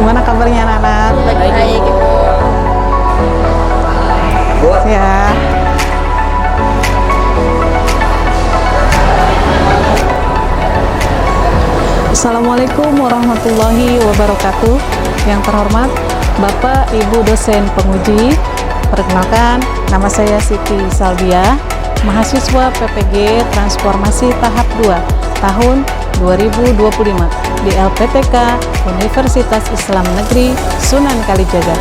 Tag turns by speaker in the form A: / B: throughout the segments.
A: Gimana kabarnya anak-anak?
B: Baik, Ibu.
A: Ya. Assalamualaikum warahmatullahi wabarakatuh. Yang terhormat Bapak Ibu dosen penguji, perkenalkan nama saya Siti Salbia, mahasiswa PPG Transformasi tahap 2 tahun 2025 di LPTK Universitas Islam Negeri Sunan Kalijaga.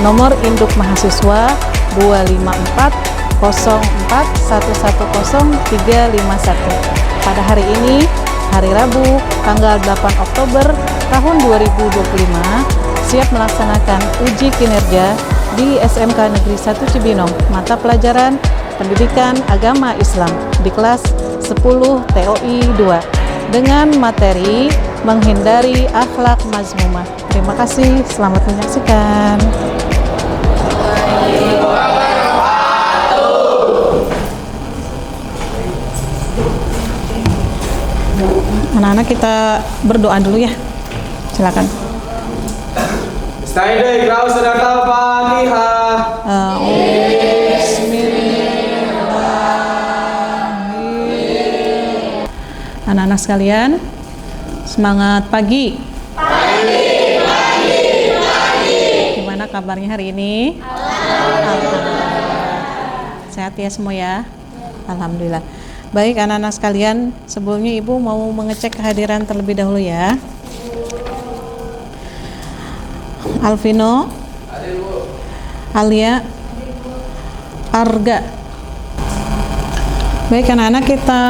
A: Nomor induk mahasiswa 25404110351. Pada hari ini, hari Rabu, tanggal 8 Oktober tahun 2025, siap melaksanakan uji kinerja di SMK Negeri 1 Cibinong, mata pelajaran Pendidikan Agama Islam di kelas 10 TOI 2 dengan materi menghindari akhlak mazmumah. Terima kasih, selamat menyaksikan. Anak-anak kita berdoa dulu ya. Silakan.
C: Stay Iqra surat Al-Fatihah.
A: Anak-anak sekalian, semangat pagi. Gimana kabarnya hari ini? Alhamdulillah. Sehat ya semua ya? Alhamdulillah. Baik anak-anak sekalian, sebelumnya Ibu mau mengecek kehadiran terlebih dahulu ya. Alvino, Alia, Arga. Baik anak-anak, kita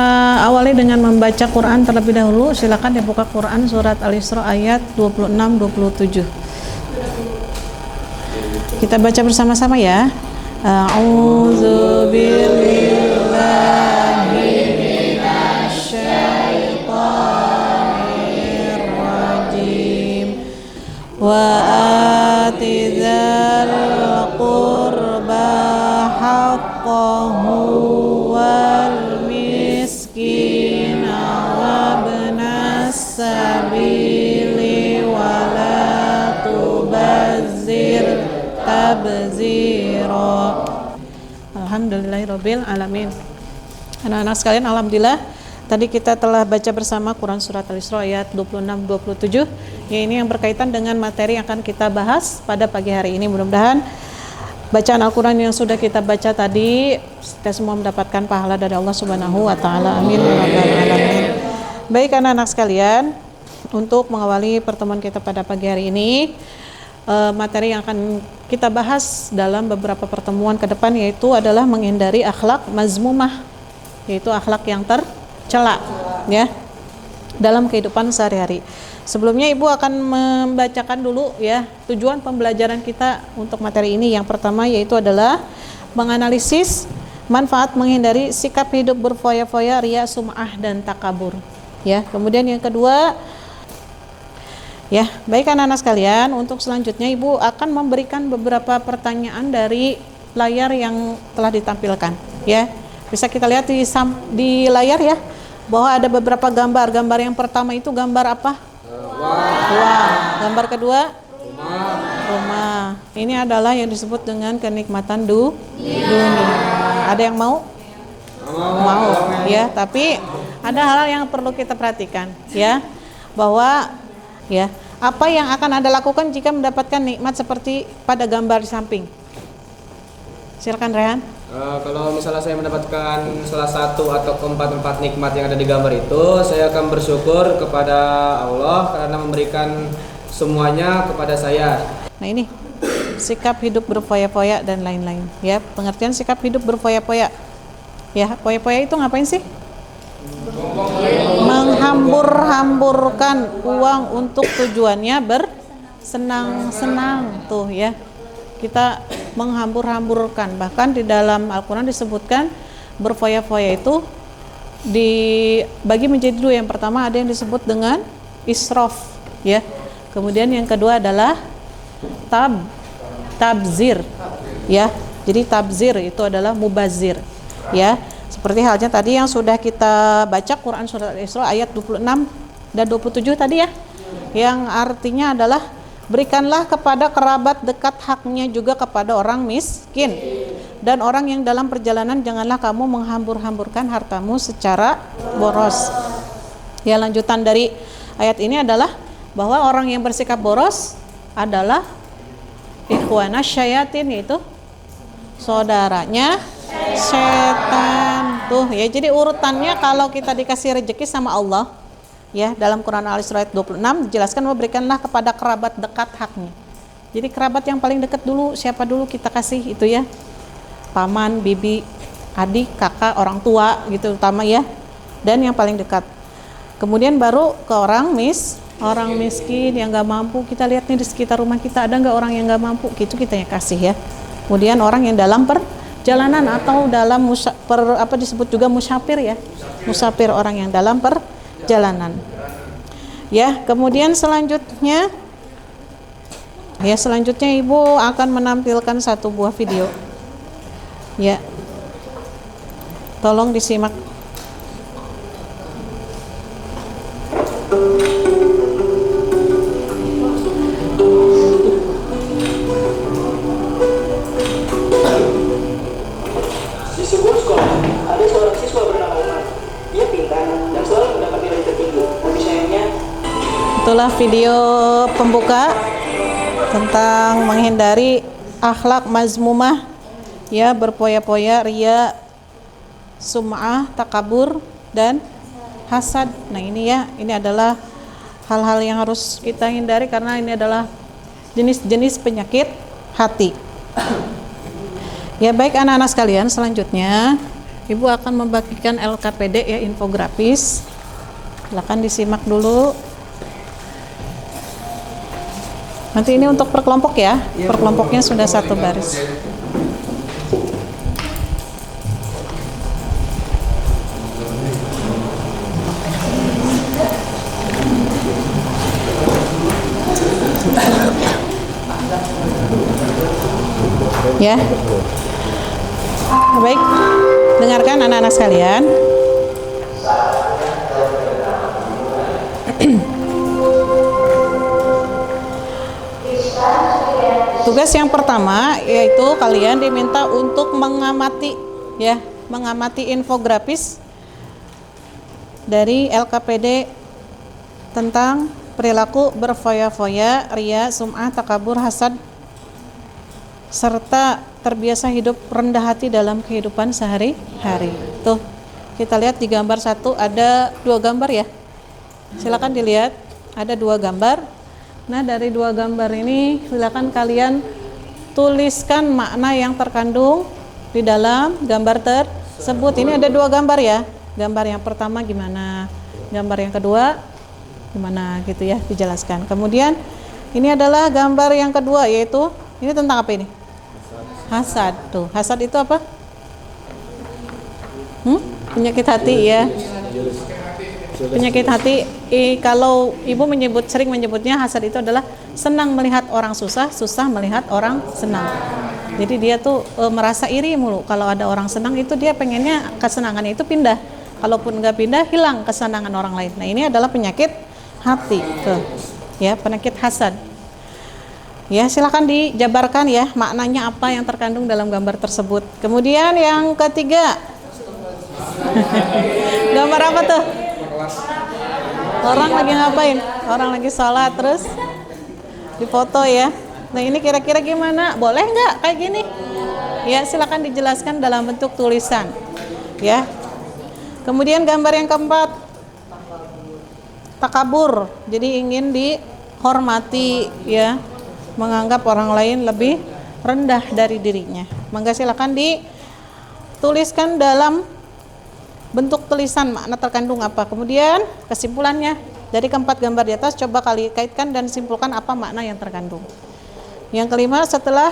A: awali dengan membaca Quran terlebih dahulu. Silakan dibuka Quran surat Al-Isra ayat 26-27. Kita baca bersama-sama ya. A'udzubillahi minasyaitonir rajim. Wa atizal qurba haqqahu wal miskina wabnas sabili wala tubazzir tabzira. Alhamdulillahirabbil alamin. Anak-anak sekalian, alhamdulillah tadi kita telah baca bersama Quran surat Al-Isra ayat 26-27. Ya, ini yang berkaitan dengan materi yang akan kita bahas pada pagi hari ini. Mudah-mudahan bacaan Al-Quran yang sudah kita baca tadi kita semua mendapatkan pahala dari Allah Subhanahu wa taala. Amin ya rabbal alamin. Baik anak-anak sekalian, untuk mengawali pertemuan kita pada pagi hari ini, materi yang akan kita bahas dalam beberapa pertemuan ke depan yaitu adalah menghindari akhlak mazmumah, yaitu akhlak yang tercela ya dalam kehidupan sehari-hari. Sebelumnya Ibu akan membacakan dulu ya tujuan pembelajaran kita untuk materi ini. Yang pertama yaitu adalah menganalisis manfaat menghindari sikap hidup berfoya-foya, riya, sum'ah dan takabur. Ya, kemudian yang kedua, ya, baik anak-anak sekalian, untuk selanjutnya Ibu akan memberikan beberapa pertanyaan dari layar yang telah ditampilkan. Ya, bisa kita lihat di layar ya, bahwa ada beberapa gambar. Gambar yang pertama itu gambar apa? Wah. Gambar kedua? Rumah. Ini adalah yang disebut dengan kenikmatan dunia. Ada yang mau? Mau. Ya, tapi ada hal yang perlu kita perhatikan ya, bahwa ya, apa yang akan Anda lakukan jika mendapatkan nikmat seperti pada gambar di samping? Silakan Rehan.
C: Kalau misalnya saya mendapatkan salah satu atau keempat nikmat yang ada di gambar itu, saya akan bersyukur kepada Allah karena memberikan semuanya kepada saya. Nah
A: ini sikap hidup berfoya-foya dan lain-lain ya. Pengertian sikap hidup berfoya-foya ya, foya-foya itu ngapain sih? Menghambur-hamburkan uang untuk tujuannya bersenang-senang tuh ya. Kita menghambur-hamburkan, bahkan di dalam Al-Quran disebutkan berfoya-foya itu dibagi menjadi dua. Yang pertama ada yang disebut dengan israf ya, kemudian yang kedua adalah tabzir ya. Jadi tabzir itu adalah mubazir ya, seperti halnya tadi yang sudah kita baca Quran surat Al-Isra ayat 26 dan 27 tadi ya, yang artinya adalah Berikanlah kepada kerabat dekat haknya juga kepada orang miskin. Dan orang yang dalam perjalanan janganlah kamu menghambur-hamburkan hartamu secara boros. Ya, lanjutan dari ayat ini adalah bahwa orang yang bersikap boros adalah ikhwanas syayatin, yaitu saudaranya setan. Tuh ya, jadi urutannya kalau kita dikasih rezeki sama Allah, ya, dalam Quran Al-Isra ayat 26 dijelaskan memberikanlah kepada kerabat dekat haknya. Jadi kerabat yang paling dekat dulu, siapa dulu kita kasih itu ya? Paman, bibi, adik, kakak, orang tua gitu utama ya. Dan yang paling dekat. Kemudian baru ke orang miskin yang nggak mampu. Kita lihat nih di sekitar rumah kita ada nggak orang yang nggak mampu, gitu kita yang kasih ya. Kemudian orang yang dalam perjalanan atau dalam disebut juga musafir ya. Musafir, orang yang dalam perjalanan. Ya, kemudian selanjutnya Ibu akan menampilkan satu buah video. Ya. Tolong disimak.
B: Di sebuah sekolah, ada seorang siswa bernama Umar. Dia pintar dan selalu mendapat nilai tertinggi. Tapi sayangnya,
A: itulah video pembuka tentang menghindari akhlak mazmumah, ya, berpoya-poya, ria, sum'ah, takabur, dan hasad. Nah ini ya, ini adalah hal-hal yang harus kita hindari karena ini adalah jenis-jenis penyakit hati. Ya, baik anak-anak sekalian, selanjutnya Ibu akan membagikan LKPD ya, infografis. Silakan disimak dulu. Nanti ini untuk per kelompok ya. Per kelompoknya sudah satu baris. Ya. Baik. Dengarkan anak-anak sekalian. Tugas yang pertama yaitu kalian diminta untuk mengamati ya, mengamati infografis dari LKPD tentang perilaku berfoya-foya, ria, sum'ah, takabur, hasad, serta terbiasa hidup rendah hati dalam kehidupan sehari-hari. Tuh, kita lihat di gambar satu ada 2 gambar ya. Silakan dilihat, ada 2 gambar. Nah, dari 2 gambar ini silakan kalian tuliskan makna yang terkandung di dalam gambar tersebut. Ini ada 2 gambar ya. Gambar yang pertama gimana? Gambar yang kedua gimana gitu ya, dijelaskan. Kemudian ini adalah gambar yang kedua, yaitu ini tentang apa ini? Hasad. Tuh, hasad itu apa? Penyakit hati ya. Penyakit hati, kalau Ibu sering menyebutnya hasad itu adalah senang melihat orang susah, susah melihat orang senang. Jadi dia tuh merasa iri mulu. Kalau ada orang senang itu dia pengennya kesenangannya itu pindah. Kalaupun nggak pindah, hilang kesenangan orang lain. Nah ini adalah penyakit hati, tuh, ya, penyakit hasad. Ya, silakan dijabarkan ya maknanya apa yang terkandung dalam gambar tersebut. Kemudian yang ketiga, gambar apa tuh? Orang lagi ngapain? Orang lagi sholat terus difoto ya. Nah ini kira-kira gimana? Boleh nggak kayak gini? Ya, silakan dijelaskan dalam bentuk tulisan. Ya. Kemudian gambar yang keempat, takabur. Jadi ingin dihormati ya, menganggap orang lain lebih rendah dari dirinya. Maka silakan dituliskan dalam bentuk tulisan makna terkandung apa. Kemudian kesimpulannya dari keempat gambar di atas, coba kali kaitkan dan simpulkan apa makna yang terkandung. Yang kelima, setelah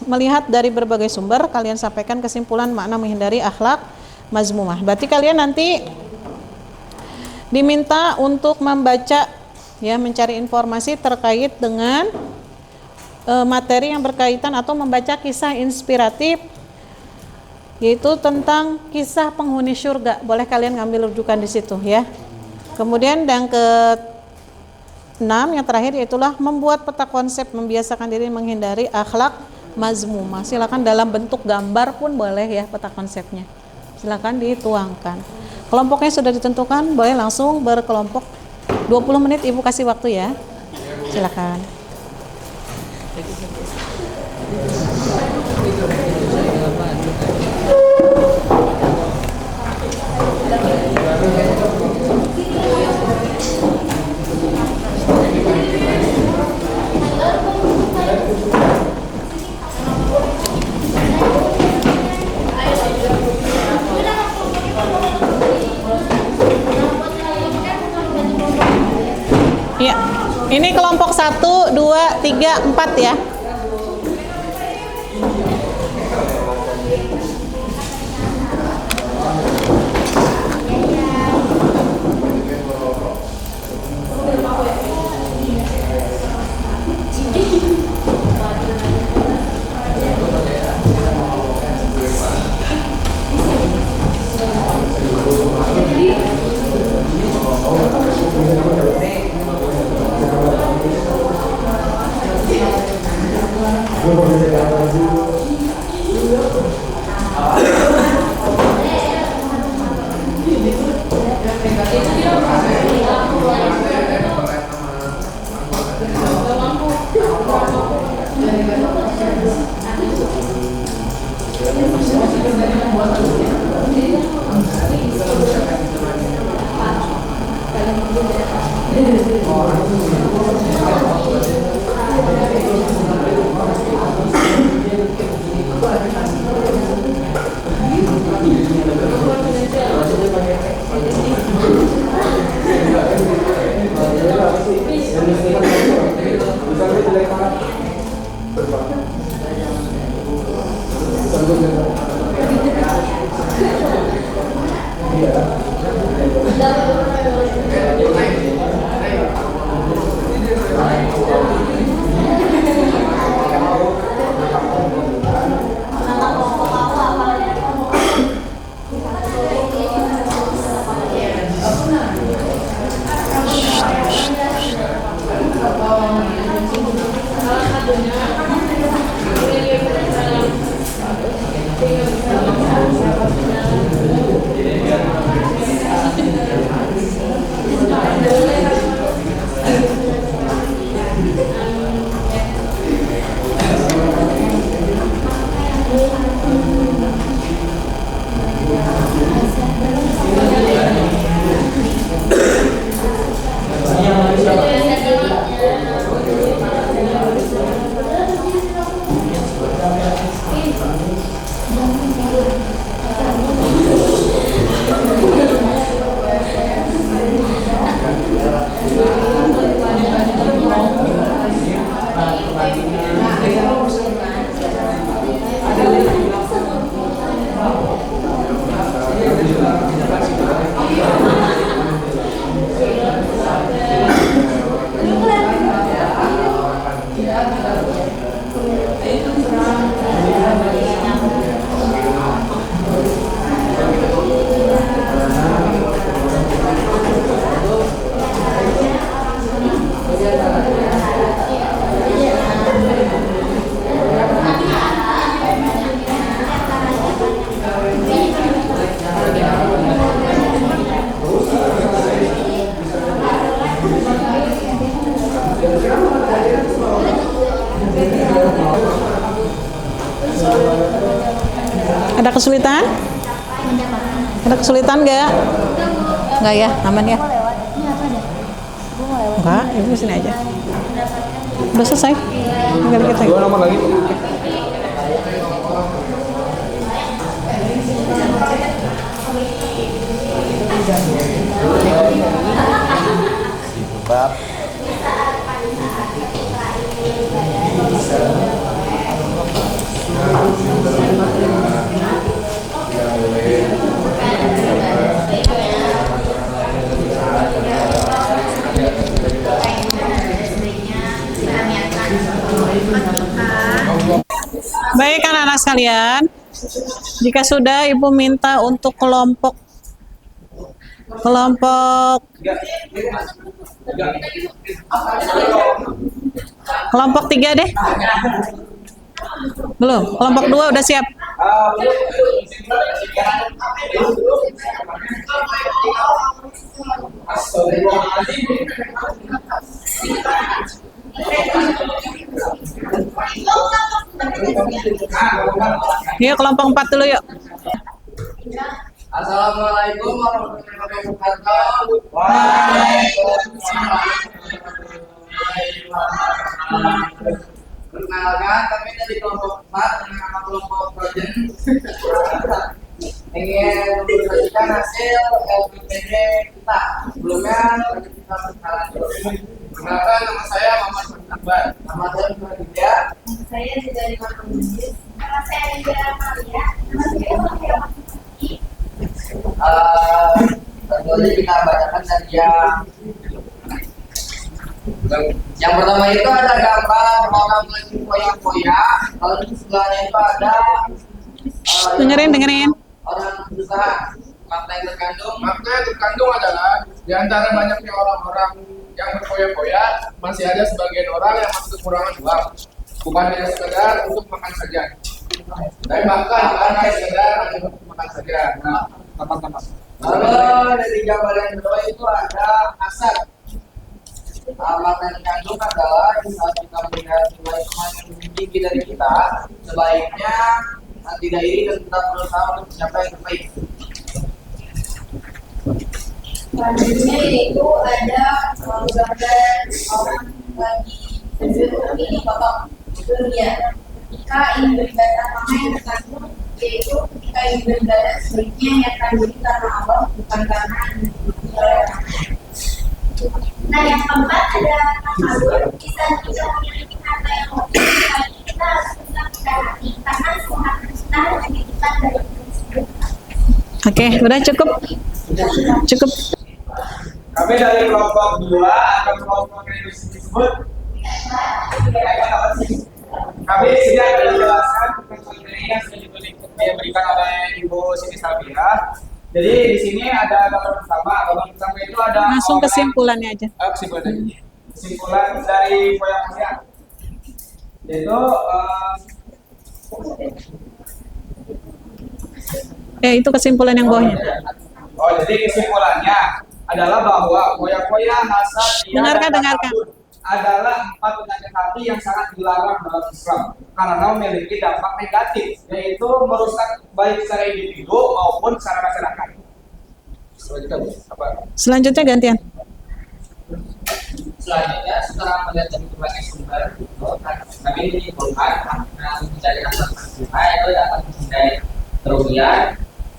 A: melihat dari berbagai sumber, kalian sampaikan kesimpulan makna menghindari akhlak mazmumah. Berarti kalian nanti diminta untuk membaca ya, mencari informasi terkait dengan materi yang berkaitan atau membaca kisah inspiratif, yaitu tentang kisah penghuni surga. Boleh kalian ngambil rujukan di situ ya. Kemudian yang 6 yang terakhir yaitulah membuat peta konsep, membiasakan diri menghindari akhlak mazmumah. Silakan dalam bentuk gambar pun boleh ya peta konsepnya. Silakan dituangkan. Kelompoknya sudah ditentukan, boleh langsung berkelompok. 20 menit Ibu kasih waktu ya. Silakan. Ya, ini kelompok 1, 2, 3, 4 ya. Ada kesulitan? Ada kesulitan nggak? Nggak ya, aman ya? Enggak, ibu sini aja. Udah selesai. Tinggal dikit lagi.
C: 2 nomor lagi.
A: Baik anak-anak sekalian, jika sudah Ibu minta untuk kelompok Kelompok kelompok 3 deh. Belum. Kelompok 2 udah siap. Yuk kelompok 4 dulu yuk.
D: Assalamualaikum warahmatullahi wabarakatuh. Waalaikumsalam. Perkenalkan, kami dari kelompok 4 dengan nama kelompok Projen ingin mempresentasikan hasil LPPD kita. Sebelumnya kita berkenalan dulu. Perkenalkan, nama saya Muhammad Akbar. Nama saya Muhammad Widya.
E: Saya dari Malaysia. Nama saya Widya Amalia. Nama saya Maria.
D: Tentunya kita bacakan dari yang pertama itu ada gambar orang lagi foya-foya, lalu di sebelahnya itu ada
A: Dengerin.
D: orang berusaha. Makna yang terkandung
F: adalah di antara banyaknya orang-orang yang berfoya-foya, masih ada sebagian orang yang masih kekurangan uang. Bukan hanya sekedar untuk makan saja. Tapi bahkan bukan hanya sekedar untuk makan saja. Nah, teman-teman.
D: Lalu dari gambar yang kedua itu ada asap. Makna yang terkandung adalah di saat kita melihat nilai teman yang lebih tinggi dari kita, sebaiknya tidak iri dan tetap berusaha untuk mencapai yang terbaik.
E: Selanjutnya yaitu ada gambar orang lagi ini potong dunia. Ketika ingin beribadah maka yang terkandung yaitu ketika ingin beribadah sebaiknya yang diri karena Allah bukan karena Nah yang keempat ada tasawuf. Kita tidak memiliki harta yang hobi, kita harus tetap hati karena semua harta kita hanya kita dari tersebut.
A: Oke, udah cukup. Cukup.
F: Kami dari kelompok 2 atau kelompok yang disebut kami sudah menjelaskan tentang materi yang sudah diberikan oleh Ibu Siti Sabia. Jadi di sini ada gambar pertama. Gambar pertama itu ada
A: Langsung kesimpulannya aja.
F: Kesimpulan dari foya-foya. Yaitu
A: Itu kesimpulan yang bawahnya.
F: jadi kesimpulannya adalah bahwa foya-foya hasad
A: Dengarkan.
F: adalah 4 penyakit hati yang sangat dilarang dalam Islam karena memiliki dampak negatif, yaitu merusak baik secara individu maupun secara masyarakat.
A: Selanjutnya gantian.
D: Selanjutnya setelah melihat dari berbagai sumber kami menyimpulkan makna mencari asal Tuhan itu dapat menghindari kerugian,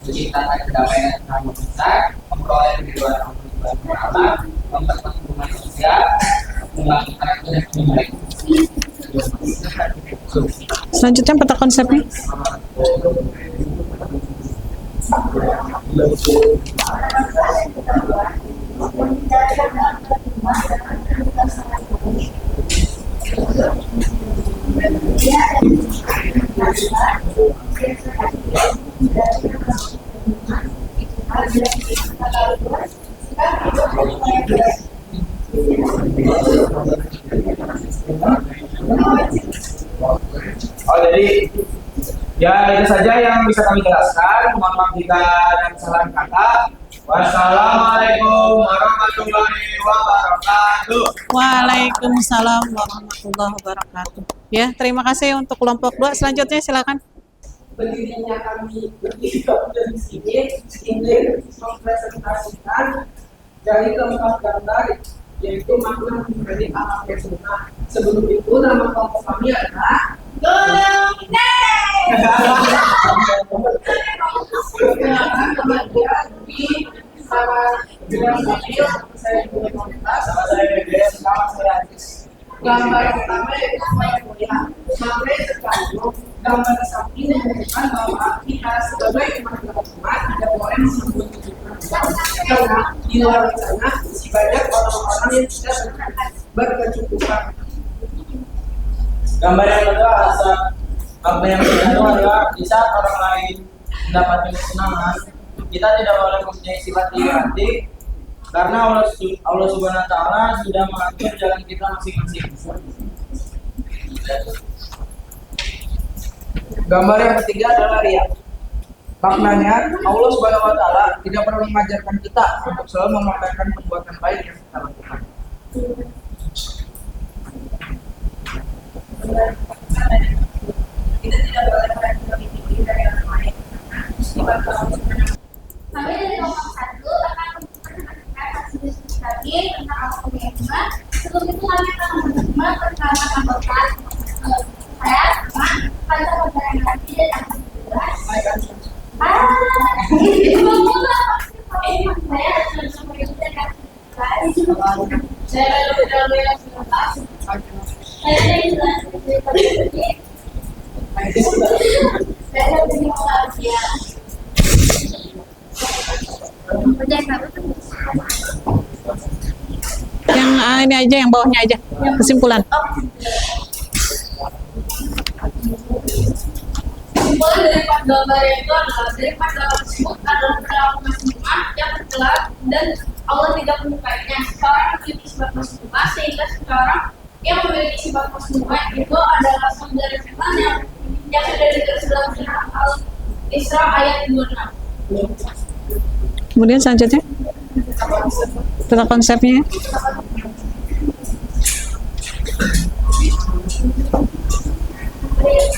D: menciptakan kedamaian yang besar, memperoleh kehidupan Allah, memperkuat hubungan sosial, melakukan karakter yang baik.
A: Selanjutnya peta konsepnya.
F: Jadi ya itu saja yang bisa kami jelaskan. Mohon maaf jika ada kesalahan kata. Wassalamualaikum warahmatullahi wabarakatuh.
A: Waalaikumsalam warahmatullahi wabarakatuh. Ya, terima kasih untuk kelompok 2. Selanjutnya silakan.
G: Berdirinya kami bertiga di sini ingin mempresentasikan dari keempat gambar, yaitu makna menjadi alam sunnah. Sebelum itu nama kelompok kami adalah gambar pertama yaitu foya-foya. Makna terkandung gambar samping menunjukkan bahwa kita sebagai umat tidak boleh menyebut karena di luar sana masih banyak orang-orang yang tidak berkecukupan.
B: Gambar yang kedua makna yang terkandung adalah di saat orang lain mendapatkan kesenangan,
D: kita tidak boleh mempunyai sifat iri hati karena Allah Subhanahu wa taala sudah mengatur jalan kita masing-masing.
G: Gambar yang ketiga adalah riya. Maknanya, Allah Subhanahu wa taala tidak pernah mengajarkan kita untuk selalu memamerkan perbuatan baik yang kita lakukan.
E: Kita tidak boleh lebih tinggi dari orang lain. Kami dari kelompok 1 akan memperkenalkan hasil diskusi kami tentang Al-Qur'an. Sebelum itu kami akan menerima perkenalan anggota saya sama pada pembelajaran kami dan akan jelas.
A: Yang ini aja, yang bawahnya aja. Kesimpulan.
E: Kesimpulan dari gambar itu adalah dari gambar tersebut adalah perilaku muslimah yang tercela dan Allah tidak menyukainya. Sekarang memiliki sifat muslimah sehingga sekarang yang memiliki sifat muslimah itu adalah saudara firman yang sudah ditulis dalam surat Al-Isra ayat 26.
A: Kemudian selanjutnya tentang konsepnya.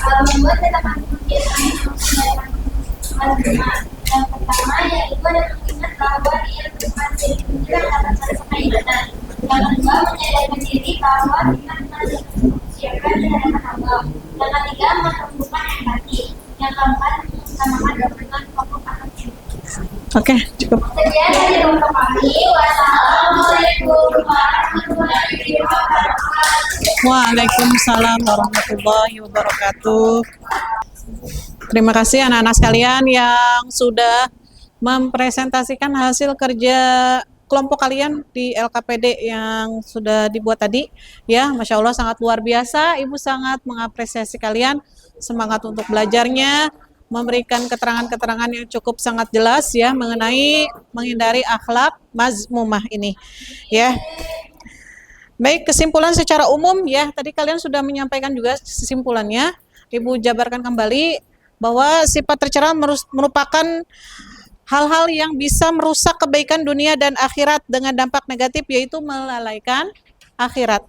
E: Membuat tetapan kebiasaan yang pertama yaitu ada mengingat bahwa dia bukan jadi pikiran atas dasar ibadah. Yang kedua menyadarkan diri bahwa kita tidak disiapkan di hadapan Allah. Yang ketiga menumbuhkan empati. Yang keempat mengutamakan dorongan pokok anak.
A: Oke, cukup.
E: Sekian dari untuk kami. Wassalamualaikum warahmatullahi wabarakatuh.
A: Waalaikumsalam warahmatullahi wabarakatuh. Terima kasih anak-anak sekalian yang sudah mempresentasikan hasil kerja kelompok kalian di LKPD yang sudah dibuat tadi. Ya, Masya Allah sangat luar biasa. Ibu sangat mengapresiasi kalian, semangat untuk belajarnya, memberikan keterangan-keterangan yang cukup sangat jelas ya mengenai menghindari akhlak mazmumah ini. Ya. Baik, kesimpulan secara umum ya, tadi kalian sudah menyampaikan juga kesimpulannya. Ibu jabarkan kembali bahwa sifat tercela merupakan hal-hal yang bisa merusak kebaikan dunia dan akhirat dengan dampak negatif, yaitu melalaikan akhirat.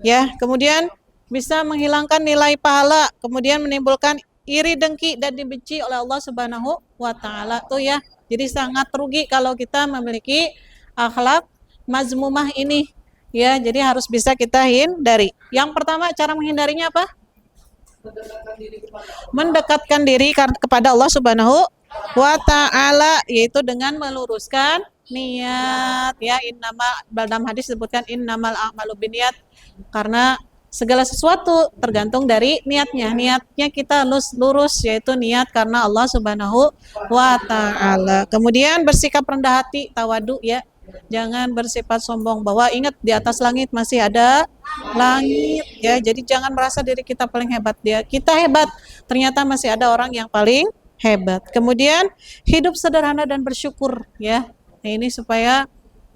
A: Ya, kemudian bisa menghilangkan nilai pahala, kemudian menimbulkan iri, dengki dan dibenci oleh Allah Subhanahu wa taala. Tuh ya. Jadi sangat rugi kalau kita memiliki akhlak mazmumah ini. Ya, jadi harus bisa kita hindari. Yang pertama, cara menghindarinya apa? Mendekatkan diri kepada Allah Subhanahu wa ta'ala, yaitu dengan meluruskan niat. Ya, dalam hadis disebutkan innamal a'malu binniyat, karena segala sesuatu tergantung dari niatnya. Niatnya kita lurus, yaitu niat karena Allah Subhanahu wa ta'ala. Kemudian bersikap rendah hati, tawadu ya. Jangan bersifat sombong, bahwa ingat di atas langit masih ada langit ya. Jadi jangan merasa diri kita paling hebat, kita hebat, ternyata masih ada orang yang paling hebat. Kemudian hidup sederhana dan bersyukur ya. Nah, ini supaya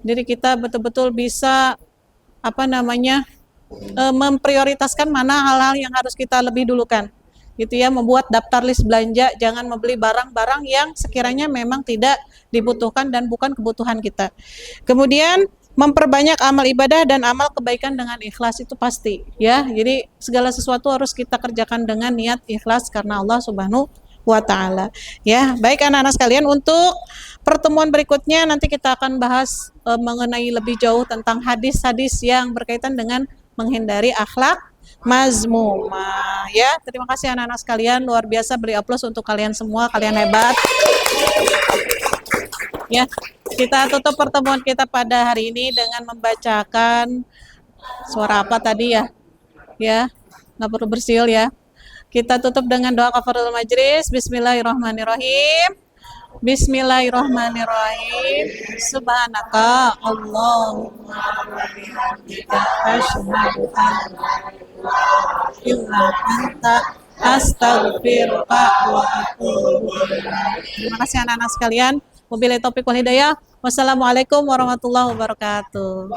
A: diri kita betul-betul bisa memprioritaskan mana hal-hal yang harus kita lebih dulukan. Gitu ya, membuat daftar list belanja, jangan membeli barang-barang yang sekiranya memang tidak dibutuhkan dan bukan kebutuhan kita. Kemudian memperbanyak amal ibadah dan amal kebaikan dengan ikhlas, itu pasti ya. Jadi segala sesuatu harus kita kerjakan dengan niat ikhlas karena Allah Subhanahu wa ta'ala. Ya, baik anak-anak sekalian, untuk pertemuan berikutnya nanti kita akan bahas mengenai lebih jauh tentang hadis-hadis yang berkaitan dengan menghindari akhlak mazmumah. Ya, terima kasih anak-anak sekalian, luar biasa, beri aplaus untuk kalian semua, kalian hebat. Ya, kita tutup pertemuan kita pada hari ini dengan membacakan suara apa tadi ya? Ya, nggak perlu bersiul ya. Kita tutup dengan doa kafaratul majlis. Bismillahirrahmanirrahim. Bismillahirrahmanirrahim. Subhanaka Allahumma wa bihamdika asyhadu an la ilaha illa anta astaghfiruka wa atubu ilaik. Terima kasih anak-anak sekalian. Wabillahi taufiq wal hidayah. Wassalamualaikum warahmatullahi wabarakatuh.